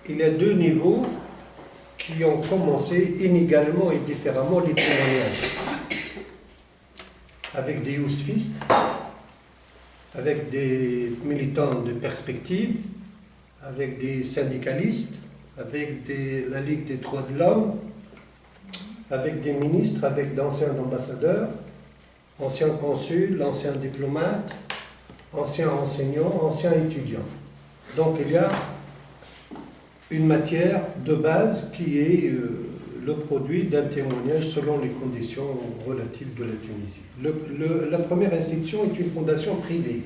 il y a deux niveaux qui ont commencé inégalement et différemment les témoignages. Avec des yousfistes, avec des militants de perspective, avec des syndicalistes, avec la Ligue des droits de l'homme, avec des ministres, avec d'anciens ambassadeurs, anciens consuls, anciens diplomates, anciens enseignants, anciens étudiants. Donc il y a une matière de base qui est le produit d'un témoignage selon les conditions relatives de la Tunisie. La première institution est une fondation privée,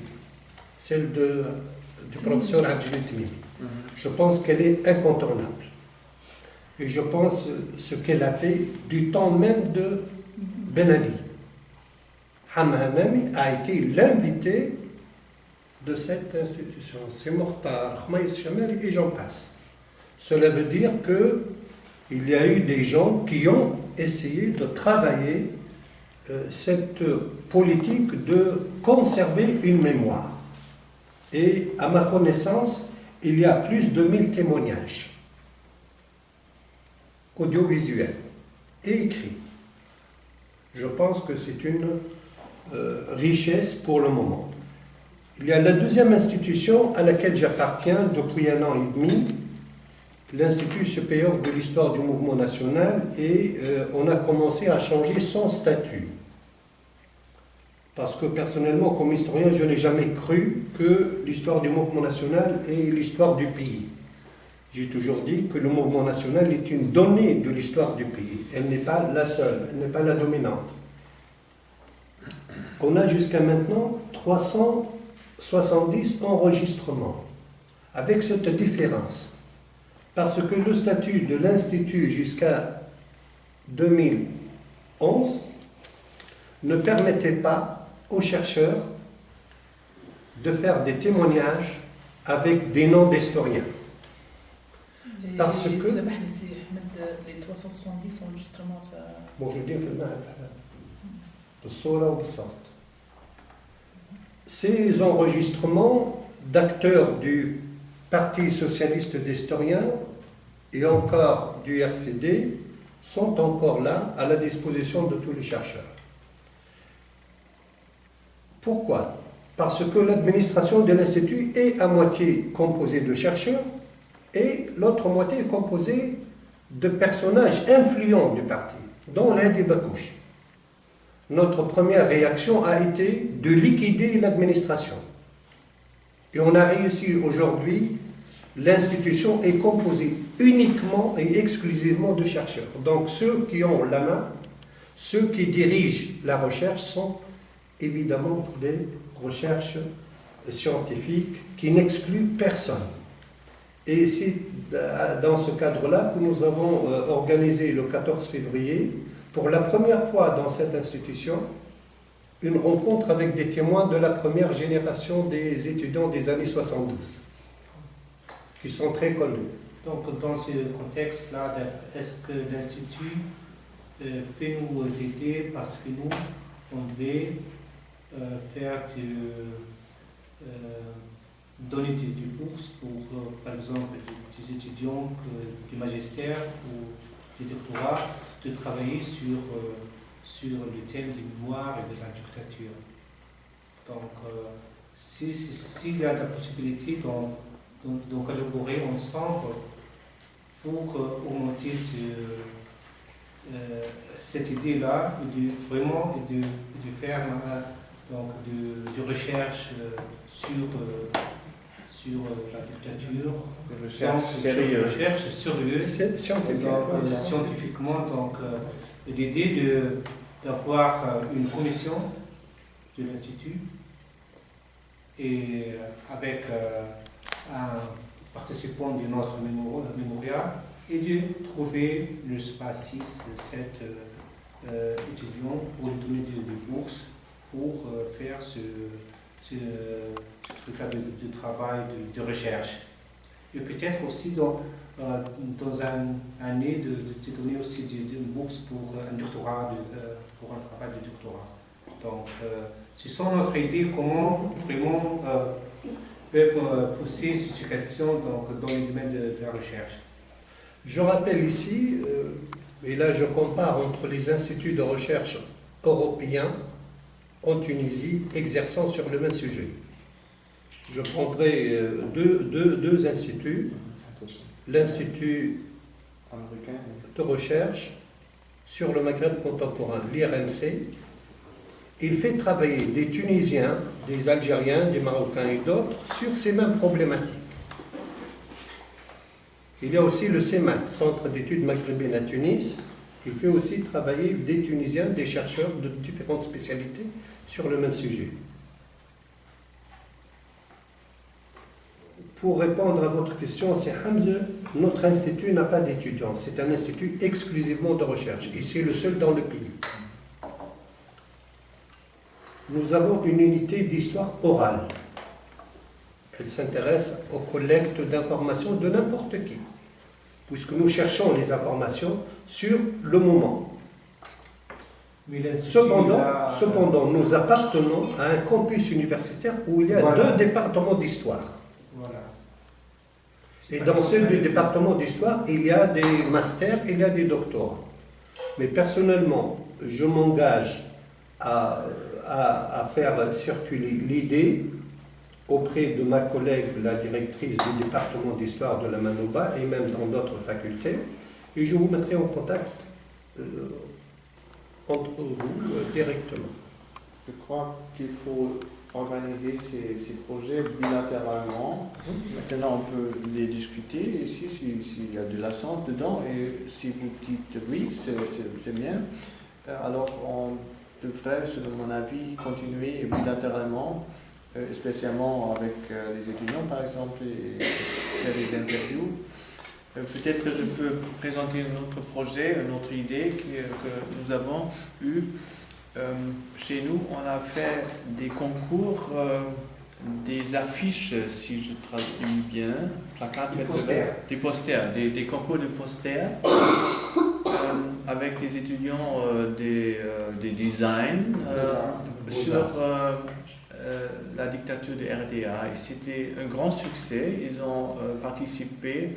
celle du professeur Abdel. Je pense qu'elle est incontournable. Et je pense ce qu'elle a fait du temps même de Ben Ali. Hamamami a été l'invité de cette institution. C'est Mortar, Khmaïs Chamel et j'en passe. Cela veut dire qu'il y a eu des gens qui ont essayé de travailler cette politique de conserver une mémoire. Et à ma connaissance, il y a plus de 1000 témoignages audiovisuels et écrits. Je pense que c'est une richesse pour le moment. Il y a la deuxième institution à laquelle j'appartiens depuis 1 an et demi, l'Institut supérieur de l'histoire du mouvement national, et on a commencé à changer son statut. Parce que personnellement, comme historien, je n'ai jamais cru que l'histoire du mouvement national est l'histoire du pays. J'ai toujours dit que le mouvement national est une donnée de l'histoire du pays. Elle n'est pas la seule, elle n'est pas la dominante. On a jusqu'à maintenant 370 enregistrements, avec cette différence. Parce que le statut de l'Institut jusqu'à 2011 ne permettait pas aux chercheurs de faire des témoignages avec des noms d'historiens. Parce que... Les 370 enregistrements, ça... Bon, je dis de Sora ou de Sort. Ces enregistrements d'acteurs du Parti socialiste d'historiens et encore du RCD sont encore là à la disposition de tous les chercheurs. Pourquoi? Parce que l'administration de l'Institut est à moitié composée de chercheurs et l'autre moitié est composée de personnages influents du parti, dont Hadi Bakouche. Notre première réaction a été de liquider l'administration. Et on a réussi aujourd'hui, l'institution est composée uniquement et exclusivement de chercheurs. Donc ceux qui ont la main, ceux qui dirigent la recherche sont évidemment des recherches scientifiques qui n'excluent personne. Et c'est dans ce cadre-là que nous avons organisé le 14 février, pour la première fois dans cette institution, une rencontre avec des témoins de la première génération des étudiants des années 72, qui sont très connus. Donc, dans ce contexte-là, est-ce que l'Institut peut nous aider parce que nous, on devait faire donner des bourses pour, par exemple, des étudiants du magistère ou du doctorat, de travailler sur le thème des mémoires et de la dictature. Donc, s'il y a la possibilité de collaborer ensemble pour augmenter cette idée-là, de faire donc, de recherche sur la dictature, recherche sérieuse, scientifiquement. Donc, l'idée d'avoir une commission de l'Institut et avec un participant de notre mémorial et de trouver le space 6-7 étudiants pour lui donner des bourses pour faire ce cas de travail, de recherche. Et peut-être aussi dans une année de donner aussi des bourses pour un doctorat, pour un travail de doctorat. Donc, ce sont notre idée comment vraiment peuvent pousser ces questions donc, dans le domaine de la recherche. Je rappelle ici, et là je compare entre les instituts de recherche européens en Tunisie exerçant sur le même sujet. Je prendrai deux instituts, l'Institut Américain. de recherche sur le Maghreb contemporain, l'IRMC. Il fait travailler des Tunisiens, des Algériens, des Marocains et d'autres sur ces mêmes problématiques. Il y a aussi le CEMAT, Centre d'études maghrébines à Tunis. Il fait aussi travailler des Tunisiens, des chercheurs de différentes spécialités sur le même sujet. Pour répondre à votre question, c'est Hamza, notre institut n'a pas d'étudiants. C'est un institut exclusivement de recherche et c'est le seul dans le pays. Nous avons une unité d'histoire orale. Elle s'intéresse aux collectes d'informations de n'importe qui, puisque nous cherchons les informations sur le moment. Mais l'Institut, Cependant, nous appartenons à un campus universitaire où il y a Voilà. 2 départements d'histoire. Voilà. Et dans ces 2 départements d'histoire, il y a des masters, il y a des doctorats. Mais personnellement, je m'engage à faire circuler l'idée auprès de ma collègue, la directrice du département d'histoire de la Manouba, et même dans d'autres facultés, et je vous mettrai en contact entre vous directement. Je crois qu'il faut organiser ces projets bilatéralement. Maintenant, on peut les discuter ici s'il y a de la sens dedans. Et si vous dites oui, c'est bien. Alors, on devrait, selon mon avis, continuer bilatéralement, spécialement avec les étudiants, par exemple, et faire des interviews. Peut-être que je peux présenter un autre projet, une autre idée que nous avons eue. Chez nous, on a fait des concours, des affiches, si je traduis bien, placards, des posters, des concours de posters avec des étudiants des designs sur la dictature de RDA. Et c'était un grand succès. Ils ont participé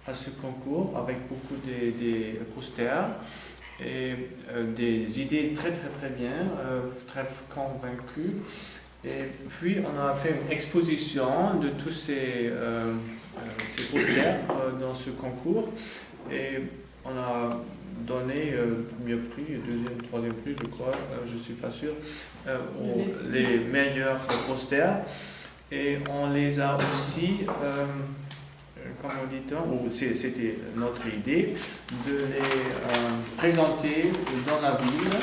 à ce concours avec beaucoup de posters et des idées très bien, très convaincues. Et puis on a fait une exposition de tous ces posters dans ce concours et on a donné le premier prix, le deuxième, le troisième prix, je crois, je ne suis pas sûr, les meilleurs posters. Et on les a aussi, comment dit-on, c'était notre idée, de les présenter dans la ville